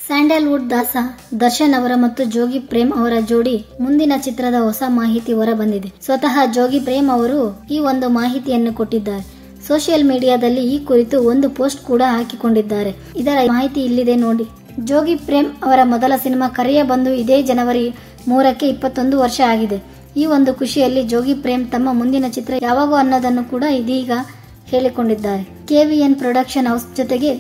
Sandalwood ದಾಸ ದರ್ಶನ್ ಅವರ ಮತ್ತು ಜೋಗಿ ಪ್ರೇಮ್ ಅವರ ಜೋಡಿ ಮುಂದಿನ ಚಿತ್ರದ ಹೊಸ ಮಾಹಿತಿ ಹೊರ ಬಂದಿದೆ. ಸ್ವತಃ ಜೋಗಿ ಪ್ರೇಮ್ ಅವರು ಈ ಒಂದು ಮಾಹಿತಿಯನ್ನು ಕೊಟ್ಟಿದ್ದಾರೆ. ಸೋಷಿಯಲ್ ಮೀಡಿಯಾದಲ್ಲಿ ಈ ಕುರಿತು ಒಂದು ಪೋಸ್ಟ್ ಕೂಡ ಹಾಕಿಕೊಂಡಿದ್ದಾರೆ. ಇದರ ಮಾಹಿತಿ ಇಲ್ಲಿದೆ ನೋಡಿ. ಜೋಗಿ ಪ್ರೇಮ್ ಅವರ ಮೊದಲ ಸಿನಿಮಾ ಕರೆಯ ಬಂದು ಇದೇ ಜನವರಿ 3ಕ್ಕೆ 21 ವರ್ಷ ಆಗಿದೆ. ಈ ಒಂದು ಖುಷಿಯಲ್ಲಿ ಜೋಗಿ ಪ್ರೇಮ್ ತಮ್ಮ ಮುಂದಿನ ಚಿತ್ರ ಯಾವಾಗ ಅನ್ನೋದನ್ನು ಕೂಡ ಇದೀಗ ಹೇಳಿಕೊಂಡಿದ್ದಾರೆ. ಕೆವಿಎನ್ ಪ್ರೊಡಕ್ಷನ್ ಹೌಸ್ ಜೊತೆಗೆ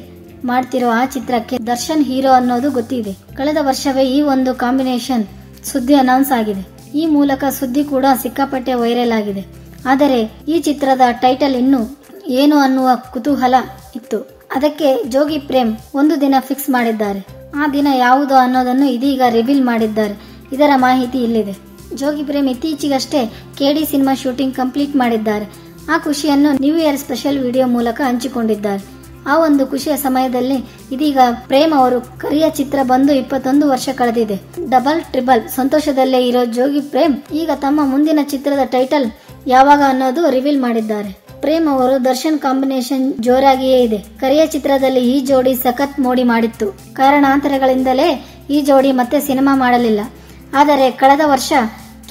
ಮಾಡ್ತಿರೋ ಆ ಚಿತ್ರಕ್ಕೆ ದರ್ಶನ್ ಹೀರೋ ಅನ್ನೋದು ಗೊತ್ತಿದೆ. ಕಳೆದ ವರ್ಷವೇ ಈ ಒಂದು ಕಾಂಬಿನೇಷನ್ ಸುದ್ದಿ ಅನೌನ್ಸ್ ಆಗಿದೆ. ಈ ಮೂಲಕ ಸುದ್ದಿ ಕೂಡ ಸಿಕ್ಕಾಪಟ್ಟೆ ವೈರಲ್ ಆಗಿದೆ. ಆದರೆ ಈ ಚಿತ್ರದ ಟೈಟಲ್ ಇನ್ನು ಏನು ಅನ್ನುವ ಕುತೂಹಲ ಇತ್ತು. ಅದಕ್ಕೆ ಜೋಗಿ ಪ್ರೇಮ್ ಒಂದು ದಿನ ಫಿಕ್ಸ್ ಮಾಡಿದ್ದಾರೆ. ಆ ದಿನ ಯಾವುದು ಅನ್ನೋದನ್ನು ಇದೀಗ ರಿವೀಲ್ ಮಾಡಿದ್ದಾರೆ. ಇದರ ಮಾಹಿತಿ ಇಲ್ಲಿದೆ. ಜೋಗಿ ಪ್ರೇಮ್ ಇತ್ತೀಚೆಗಷ್ಟೇ ಕೆಡಿ ಸಿನಿಮಾ ಶೂಟಿಂಗ್ ಕಂಪ್ಲೀಟ್ ಮಾಡಿದ್ದಾರೆ. ಆ ಖುಷಿಯನ್ನು ನ್ಯೂ ಇಯರ್ ಸ್ಪೆಷಲ್ ವಿಡಿಯೋ ಮೂಲಕ ಹಂಚಿಕೊಂಡಿದ್ದಾರೆ. ಆ ಒಂದು ಖುಷಿಯ ಸಮಯದಲ್ಲಿ ಇದೀಗ ಪ್ರೇಮ್ ಅವರು ಕರಿಯ ಚಿತ್ರ ಬಂದು 21 ವರ್ಷ ಕಳೆದಿದೆ. ಡಬಲ್ ಟ್ರಿಬಲ್ ಸಂತೋಷದಲ್ಲೇ ಇರೋ ಜೋಗಿ ಪ್ರೇಮ್ ಈಗ ತಮ್ಮ ಮುಂದಿನ ಚಿತ್ರದ ಟೈಟಲ್ ಯಾವಾಗ ಅನ್ನೋದು ರಿವೀಲ್ ಮಾಡಿದ್ದಾರೆ. ಪ್ರೇಮ್ ಅವರು ದರ್ಶನ್ ಕಾಂಬಿನೇಷನ್ ಜೋರಾಗಿಯೇ ಇದೆ. ಕರಿಯ ಚಿತ್ರದಲ್ಲಿ ಈ ಜೋಡಿ ಸಖತ್ ಮೋಡಿ ಮಾಡಿತ್ತು. ಕಾರಣಾಂತರಗಳಿಂದಲೇ ಈ ಜೋಡಿ ಮತ್ತೆ ಸಿನಿಮಾ ಮಾಡಲಿಲ್ಲ. ಆದರೆ ಕಳೆದ ವರ್ಷ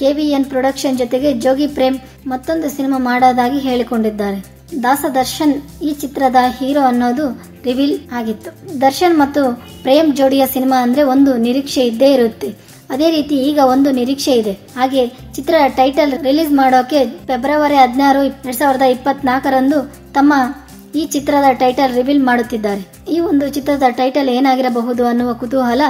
ಕೆವಿಎನ್ ಪ್ರೊಡಕ್ಷನ್ ಜೊತೆಗೆ ಜೋಗಿ ಪ್ರೇಮ್ ಮತ್ತೊಂದು ಸಿನಿಮಾ ಮಾಡೋದಾಗಿ ಹೇಳಿಕೊಂಡಿದ್ದಾರೆ. ದಾಸ ದರ್ಶನ್ ಈ ಚಿತ್ರದ ಹೀರೋ ಅನ್ನೋದು ರಿವೀಲ್ ಆಗಿತ್ತು. ದರ್ಶನ್ ಮತ್ತು ಪ್ರೇಮ್ ಜೋಡಿಯ ಸಿನಿಮಾ ಅಂದ್ರೆ ಒಂದು ನಿರೀಕ್ಷೆ ಇದ್ದೇ ಇರುತ್ತೆ. ಅದೇ ರೀತಿ ಈಗ ಒಂದು ನಿರೀಕ್ಷೆ ಇದೆ. ಹಾಗೆ ಚಿತ್ರದ ಟೈಟಲ್ ರಿಲೀಸ್ ಮಾಡೋಕೆ ಫೆಬ್ರವರಿ 16, 2024ರಂದು ತಮ್ಮ ಈ ಚಿತ್ರದ ಟೈಟಲ್ ರಿವೀಲ್ ಮಾಡುತ್ತಿದ್ದಾರೆ. ಈ ಒಂದು ಚಿತ್ರದ ಟೈಟಲ್ ಏನಾಗಿರಬಹುದು ಅನ್ನುವ ಕುತೂಹಲ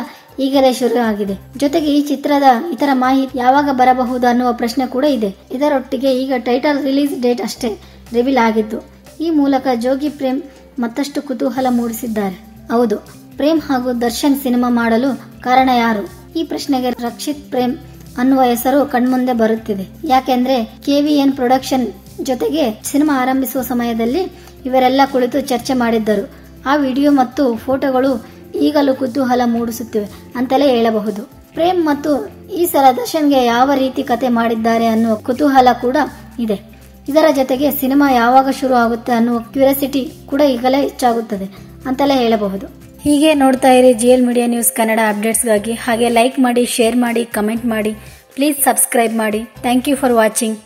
ಈಗಲೇ ಶುರು ಆಗಿದೆ. ಜೊತೆಗೆ ಈ ಚಿತ್ರದ ಇತರ ಮಾಹಿತಿ ಯಾವಾಗ ಬರಬಹುದು ಅನ್ನುವ ಪ್ರಶ್ನೆ ಕೂಡ ಇದೆ. ಇದರೊಟ್ಟಿಗೆ ಈಗ ಟೈಟಲ್ ರಿಲೀಸ್ ಡೇಟ್ ಅಷ್ಟೇ ರಿವೀಲ್ ಆಗಿದ್ದು, ಈ ಮೂಲಕ ಜೋಗಿ ಪ್ರೇಮ್ ಮತ್ತಷ್ಟು ಕುತೂಹಲ ಮೂಡಿಸಿದ್ದಾರೆ. ಹೌದು, ಪ್ರೇಮ್ ಹಾಗೂ ದರ್ಶನ್ ಸಿನಿಮಾ ಮಾಡಲು ಕಾರಣ ಯಾರು? ಈ ಪ್ರಶ್ನೆಗೆ ರಕ್ಷಿತ್ ಪ್ರೇಮ್ ಅನ್ನುವ ಹೆಸರು ಕಣ್ಮುಂದೆ ಬರುತ್ತಿದೆ. ಯಾಕೆಂದ್ರೆ ಕೆವಿಎನ್ ಪ್ರೊಡಕ್ಷನ್ ಜೊತೆಗೆ ಸಿನಿಮಾ ಆರಂಭಿಸುವ ಸಮಯದಲ್ಲಿ ಇವರೆಲ್ಲ ಕುಳಿತು ಚರ್ಚೆ ಮಾಡಿದ್ದರು. ಆ ವಿಡಿಯೋ ಮತ್ತು ಫೋಟೋಗಳು ಈಗಲೂ ಕುತೂಹಲ ಮೂಡಿಸುತ್ತಿವೆ ಅಂತಲೇ ಹೇಳಬಹುದು. ಪ್ರೇಮ್ ಮತ್ತು ಈ ಸಲ ದರ್ಶನ್ಗೆ ಯಾವ ರೀತಿ ಕತೆ ಮಾಡಿದ್ದಾರೆ ಅನ್ನುವ ಕುತೂಹಲ ಕೂಡ ಇದೆ. ಇದರ ಜೊತೆಗೆ ಸಿನಿಮಾ ಯಾವಾಗ ಶುರು ಆಗುತ್ತೆ ಅನ್ನುವ ಕ್ಯೂರಿಯಾಸಿಟಿ ಕೂಡ ಈಗಲೇ ಹೆಚ್ಚಾಗುತ್ತದೆ ಅಂತಲೇ ಹೇಳಬಹುದು. ಹೀಗೆ ನೋಡ್ತಾ ಇರಿ ಜಿಎಲ್ ಮೀಡಿಯಾ ನ್ಯೂಸ್ ಕನ್ನಡ ಅಪ್ಡೇಟ್ಸ್ಗಾಗಿ. ಹಾಗೆ ಲೈಕ್ ಮಾಡಿ, ಶೇರ್ ಮಾಡಿ, ಕಮೆಂಟ್ ಮಾಡಿ, ಪ್ಲೀಸ್ ಸಬ್ಸ್ಕ್ರೈಬ್ ಮಾಡಿ. Thank you for watching.